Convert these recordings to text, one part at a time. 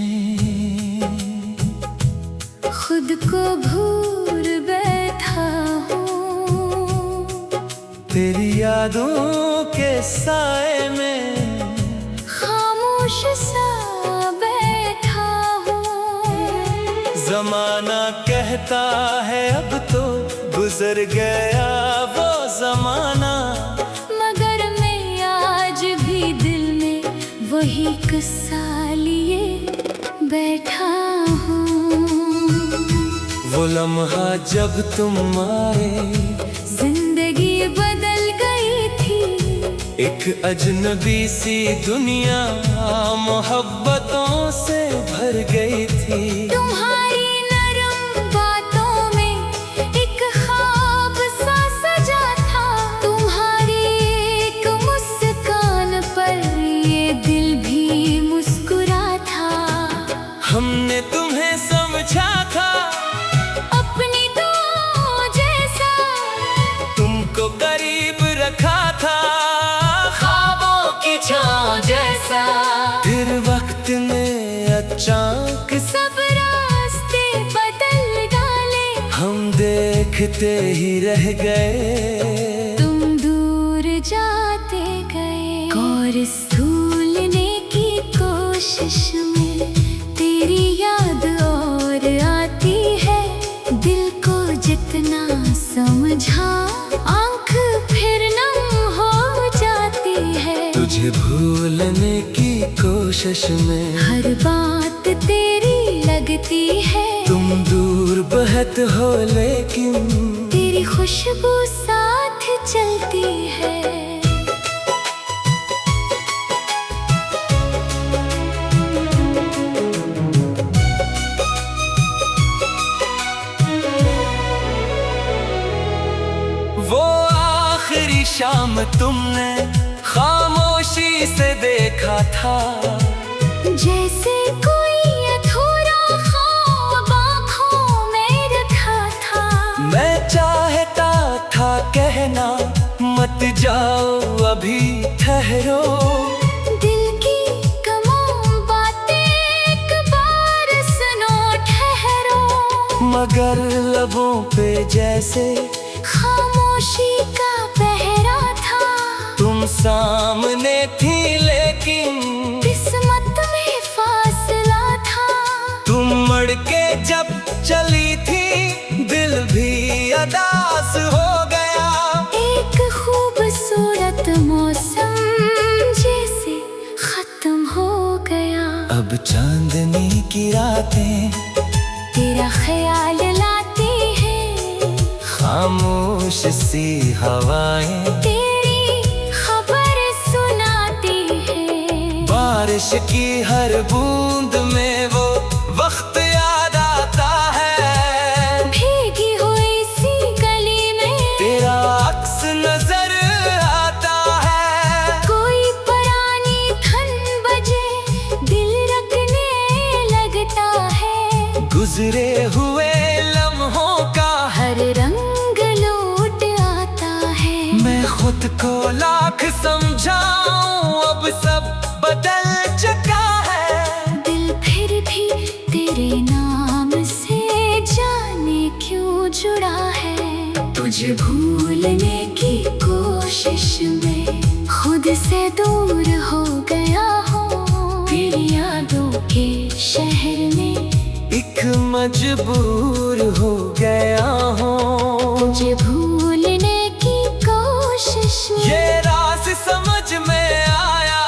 में खुद को भूल बैठा हूँ, तेरी यादों के साए में खामोश सा बैठा हूँ। जमाना कहता है अब तो गुजर गया वो जमाना, मगर मैं आज भी दिल में वही किस्सा लिए बैठा हूँ। वो लम्हा जब तुम आए जिंदगी बदल गई थी, एक अजनबी सी दुनिया मोहब्बतों से भर गई थी। तुम्हारी नरम बातों में एक ख्वाब सा सजा था, तुम्हारी एक मुस्कान पर ये दिल भी मुस्कुरा था। हमने तुम्हें समझा था अपनी दुआओं जैसा, तुमको करीब रखा था ख्वाबों की छाँव जैसा। फिर वक्त ने अचानक सब रास्ते बदल डाले, हम देखते ही रह गए। तुम दूर जाते गए और भूलने की कोशिश में तेरी याद और आती है। दिल को जितना समझा आँख फिर नम हो जाती है। तुझे भूलने की कोशिश में हर बात तेरी लगती है, तुम दूर बहत हो लेकिन तेरी खुशबू साथ चलती है। वो आखिरी शाम तुमने खामोशी से देखा था, जैसे कोई अधूरा ख्वाब आँखों में रखा था। मैं चाहता था कहना मत जाओ अभी ठहरो, दिल की कमाम बातें एक बार सुनो ठहरो। मगर लबों पे जैसे खामोशी का पहरा था, तुम सामने थी लेकिन किस्मत में फासला था। तुम मड़ के जब चली थी दिल भी अदास हो गया। एक खूबसूरत मौसम जैसे खत्म हो गया। अब चांदनी की रातें तेरा ख्याल लाती है, खामोश सी हवाएं तेरी खबर सुनाती है। बारिश की हर बूंद में वो वक्त याद आता है। भीगी हुई सी गली में तेरा अक्स नजर आता है। कोई पुरानी धन बजे दिल रखने लगता है। गुजरे हुए लम्हों का हर रंग लौट आता है। मैं खुद को लाख समझाऊं अब सब बदल चुका है। दिल फिर भी तेरे नाम से जाने क्यों जुड़ा है। तुझे भूलने की कोशिश में खुद से दूर हो गया हूँ। तेरी यादों के शहर में एक मजबूर हो गया हूँ। तुझे भूलने की कोशिश में ये राज समझ में आया,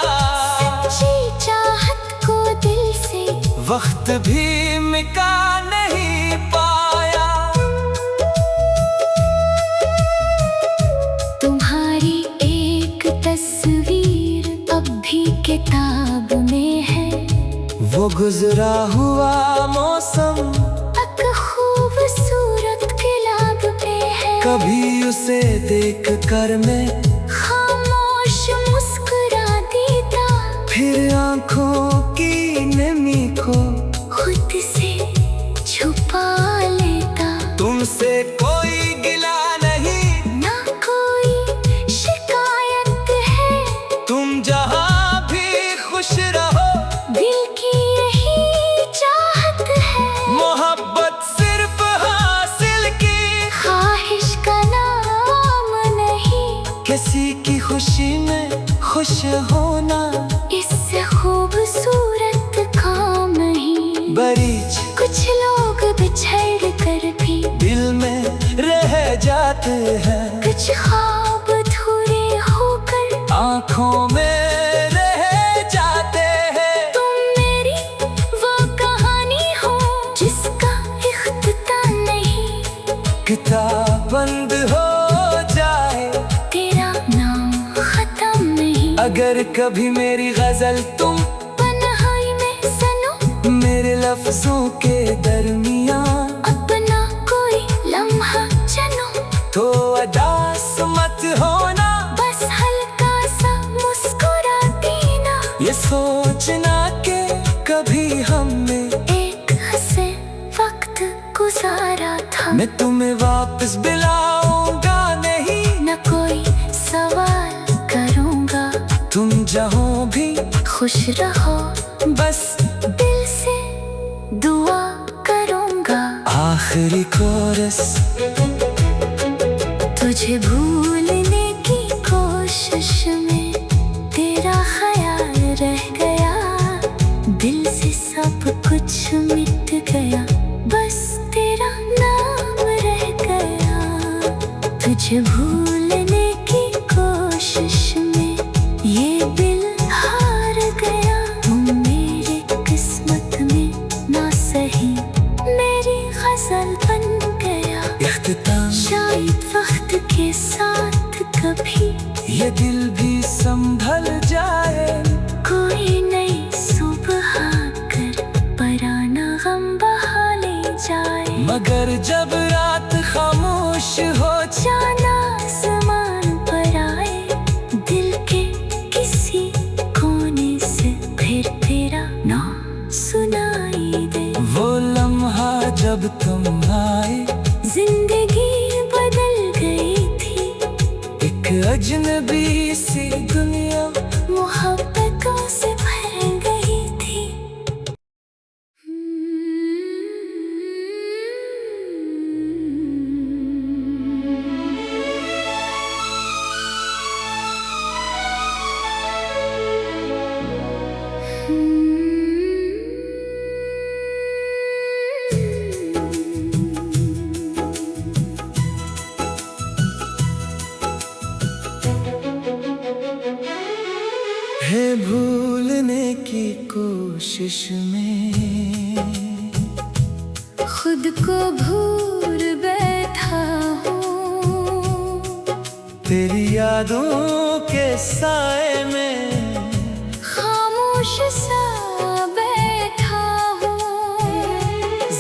सच्ची चाहत को दिल से वक्त भी मिटा नहीं पाया। तुम्हारी एक तस्वीर अब भी किताब में है। वो गुजरा हुआ मौसम एक खूबसूरत गुलाब पे है। कभी उसे देख कर मैं खामोश मुस्कुरा देता, फिर आंखों की नमी को खुद से छुपा लेता। तुमसे कोई गिला नहीं, ना कोई शिकायत है। तुम जहाँ भी खुश रहो। दिल की यही होना इससे खूबसूरत काम नहीं। बरीच कुछ लोग बिछड़ कर भी दिल में रह जाते हैं, कुछ ख्वाब अधूरे होकर आँखों में रह जाते हैं। तुम मेरी वो कहानी हो जिसका इख्तिताम नहीं। किताब बंद हो जाए, तेरा नाम खत्म नहीं। अगर कभी मेरी गजल तुम तन्हाई में सुनो, मेरे लफ्जों के दरमियान अपना कोई लम्हा चुनो। तो अदास मत होना, बस हल्का सा मुस्कुराती ना। ये सोचना के कभी हमने एक हंसे वक्त गुजारा था। मैं तुम्हें वापस बुलाऊंगा नहीं, न कोई सवाल करूँगा। तुम जहाँ भी खुश रहो, बस दिल से दुआ करूँगा। आखिरी कोरस। तुझे भूलने की कोशिश में तेरा ख्याल रह गया। दिल से सब कुछ मिट गया, बस तेरा नाम रह गया। तुझे भूलने की कोशिश में ये दिल हार गया। तुम मेरी किस्मत में ना सही, मेरी गजल बन गया। इख्तिताम शायद वक्त के साथ कभी ये दिल भी संभल जाए, कोई नई सुबह आकर पराना गम बहा ले जाए। मगर जब रात खामोश हो जाना आसमान पर आए, दिल के किसी कोने से फिर तेरा नाम सुनाई दे। वो लम्हा जब तुम आए, जिंदगी बदल गई थी। एक अजनबी सी दुनिया मोहब्बतों से भर गई थी। है भूलने की कोशिश में, खुद को भूल बैठा हूँ। तेरी यादों के साए में खामोश सा बैठा हूँ।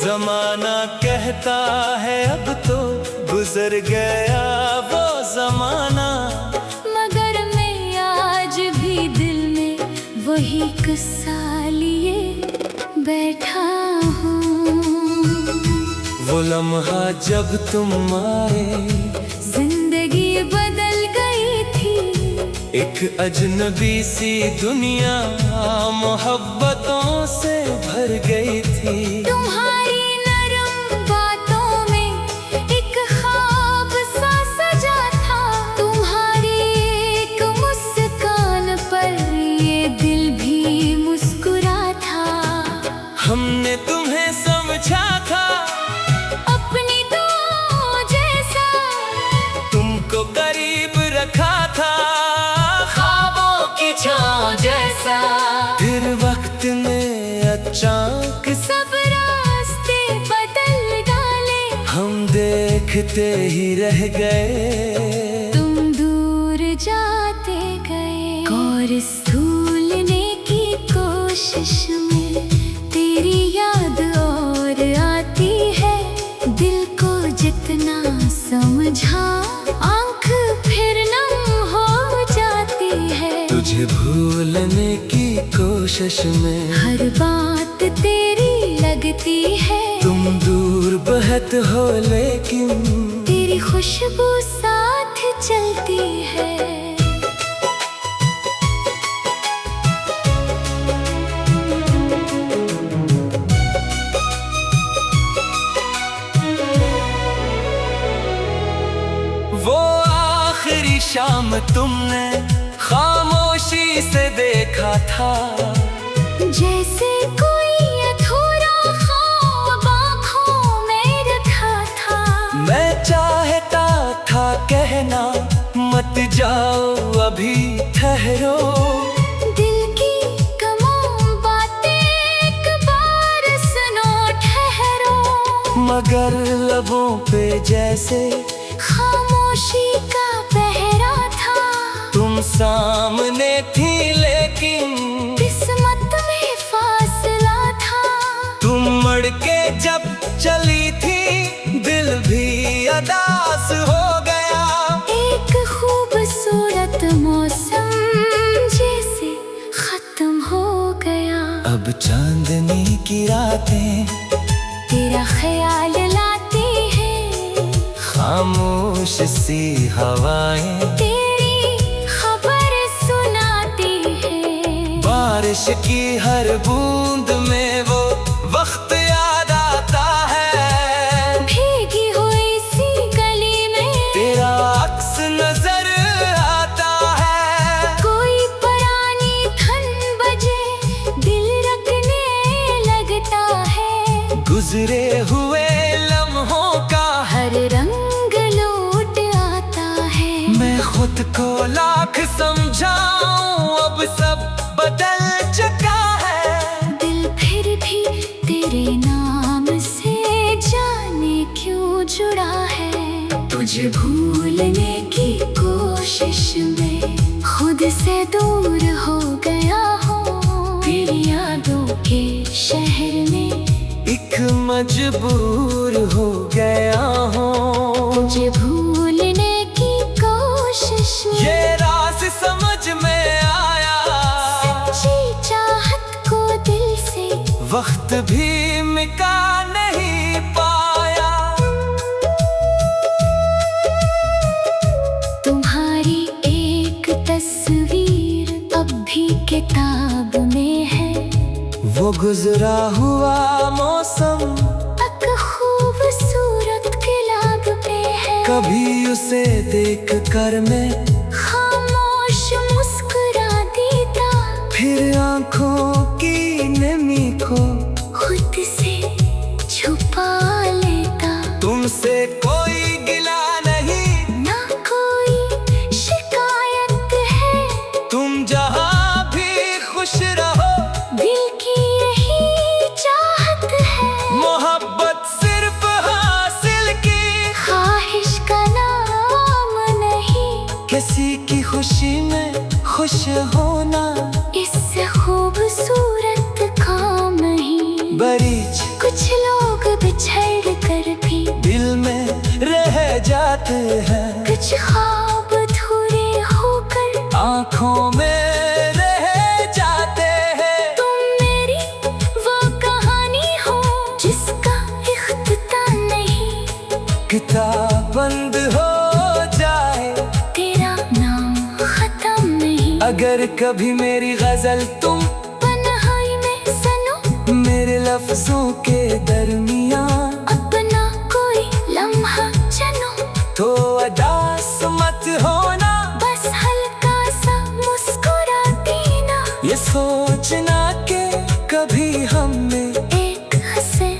जमाना कहता है अब तो गुजर गया वो जमाना, मगर मैं आज भी दिल में वही किस्सा लिए बैठा हूँ। वो लम्हा जब तुम आए, जिंदगी बदल गई थी। एक अजनबी सी दुनिया मोहब्बतों से भर गई थी। तुम्हारी नरम बातों में एक ख्वाब सा सजा था। तुम्हारी एक मुस्कान पर ये दिल भी मुस्कुरा था। हमने तुम्हें समझा था अपनी तो जैसा, तुमको करीब रखा था ख्वाबों की छाँव जैसा। फिर वक्त ने अचानक सब रास्ते बदल डाले। हम देखते ही रह गए, तुम दूर जाते गए। और भूलने की कोशिश में तेरी याद और आती है। दिल को जितना समझा, आंख फिर नम हो जाती है। तुझे भूलने की कोशिश में हर बात तेरी लगती है। तुम दूर बहत हो लेकिन तेरी खुशबू साथ चलती है। वो आखिरी शाम तुमने खामोश खामोशी से देखा था, जैसे कोई अधूरा ख्वाब आँखों में रखा था। मैं चाहता था कहना मत जाओ अभी ठहरो, दिल की कमों बातें एक बार सुनो ठहरो। मगर लबों पे जैसे खामोशी का पहरा था, तुम सामने थी लेकिन किस्मत में फासला था। तुम मड़ के जब चली थी दिल भी अदास हो गया। एक खूबसूरत मौसम जैसे खत्म हो गया। अब चांदनी की रातें तेरा ख्याल लाती है, खामोश सी हवाएं तेरी खबर सुनाती है। बारिश की हर बूंद में वो वक्त याद आता है, भीगी हुई सी गली में तेरा अक्स नजर आता है। कोई पुरानी धन बजे दिल रखने लगता है। गुजरे हुए लम्हों का हर रंग लौट आता है। मैं खुद को लाख समझाऊं अब सब बदल चुका है। दिल फिर भी तेरे नाम से जाने क्यों जुड़ा है। तुझे भूलने की कोशिश में खुद से दूर हो गया हूँ। तेरी यादों के शहर में एक मजबूर हो गया हूँ। तुझे भूलने की कोशिश में ये राज समझ में आया, सच्ची चाहत को दिल से वक्त भी मिटा नहीं पाया। तुम्हारी एक तस्वीर अब भी किताब में है। वो गुजरा हुआ मौसम एक खूबसूरत गुलाब पे है। कभी उसे देख कर मैं खामोश मुस्कुरा देता, फिर आंखों की नमी को खुद से छुपा लेता। तुमसे कोई गिला नहीं, ना कोई शिकायत है, तुम जहाँ भी खुश रहो। दिल की यही चाहत है। मोहब्बत सिर्फ हासिल की ख्वाहिश का नाम नहीं, किसी की खुशी में खुश होना। इससे खूबसूरत काम नहीं। बरीच कुछ लोग बिछड़ कर भी दिल में रह जाते हैं, कुछ ख्वाब अधूरे होकर आंखों में रह जाते हैं। तुम मेरी वो कहानी हो जिसका इख्तिताम नहीं। किताब बंद हो जाए, तेरा नाम खत्म नहीं। अगर कभी मेरी गजल तुम तन्हाई में सुनो, मेरे लफ्जों के दरमियान अपना कोई लम्हा चुनो। तो अदास मत होना, बस हल्का सा मुस्कुरा देना। ये सोचना के कभी हमने एक हंसे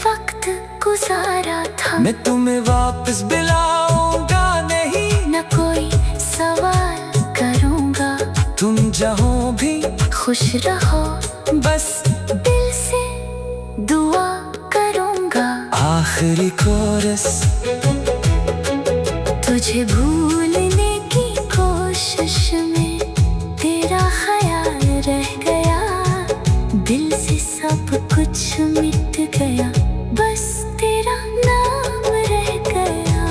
वक्त गुजारा था। मैं तुम्हें वापस बुलाऊंगा नहीं, न कोई सवाल करूँगा। तुम जहाँ भी खुश रहो, बस दिल से दुआ करूँगा। आखिरी कोरस तुझे भूलने की कोशिश में तेरा ख्याल रह गया। दिल से सब कुछ मिट गया, बस तेरा नाम रह गया।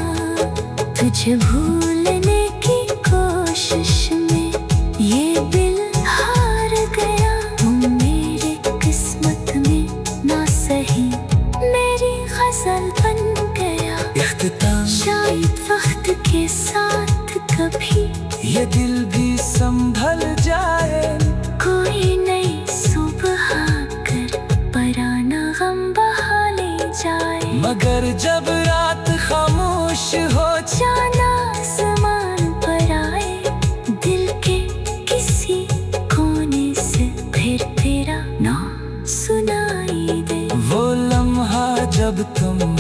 तुझे भूलने की कोशिश में ये दिल हार गया। तुम मेरे किस्मत में ना सही मेरी गजल बन गया। इख्तिताम शायद वक्त के साथ कभी ये दिल भी संभल जाए। कोई नई सुबह आकर पराना गम बहा ले जाए। मगर जब रात खामोश हो जाना आसमान पर आए, दिल के किसी जब तुम